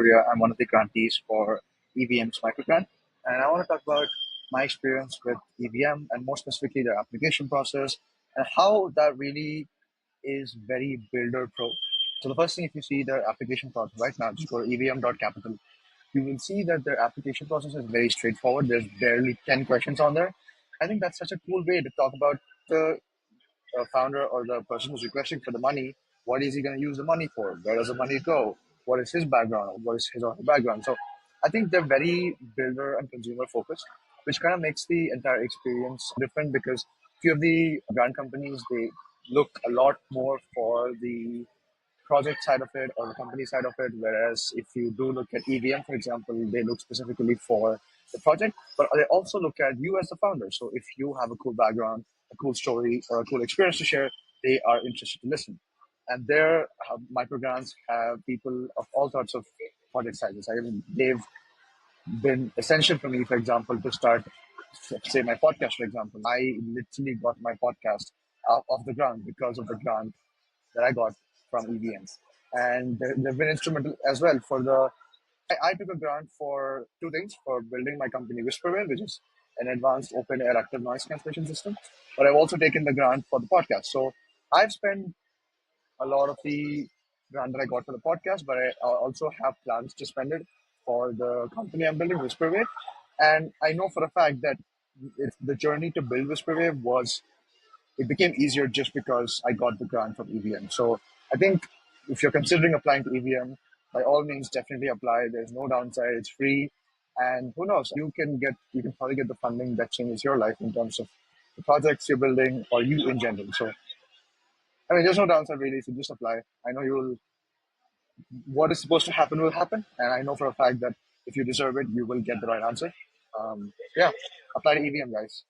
Surya. I'm one of the grantees for EVM's Microgrant, and I want to talk about my experience with EVM and more specifically their application process and how that really is very builder pro. So the first thing, if you see their application process right now, just go to evm.capital. You will see that their application process is very straightforward. There's barely 10 questions on there. I think that's such a cool way to talk about the founder or the person who's requesting for the money, what is he going to use the money for? Where does the money go? What is his background? What is his or her background? So I think they're very builder and consumer focused, which kind of makes the entire experience different because few of the brand companies, they look a lot more for the project side of it or the company side of it. Whereas if you do look at EVM, for example, they look specifically for the project, but they also look at you as the founder. So if you have a cool background, a cool story, or a cool experience to share, they are interested to listen. And their microgrants have people of all sorts of project sizes. I mean, they've been essential for me, for example, to start, say, my podcast, for example. I literally got my podcast off the ground because of the grant that I got from EVMs. And they've been instrumental as well for the. I took a grant for two things for building my company Whisperware, which is an advanced open air active noise cancellation system. But I've also taken the grant for the podcast. So I've spent a lot of the grant that I got for the podcast, but I also have plans to spend it for the company I'm building, Whisperwave. And I know for a fact that the journey to build Whisperwave it became easier just because I got the grant from EVM. So I think if you're considering applying to EVM, by all means, definitely apply. There's no downside. It's free, and who knows, you can probably get the funding that changes your life in terms of the projects you're building or you in general. So I mean, there's no downside really. So just apply. I know you'll what is supposed to happen will happen, and I know for a fact that if you deserve it, you will get the right answer. Yeah, apply to EVM, guys.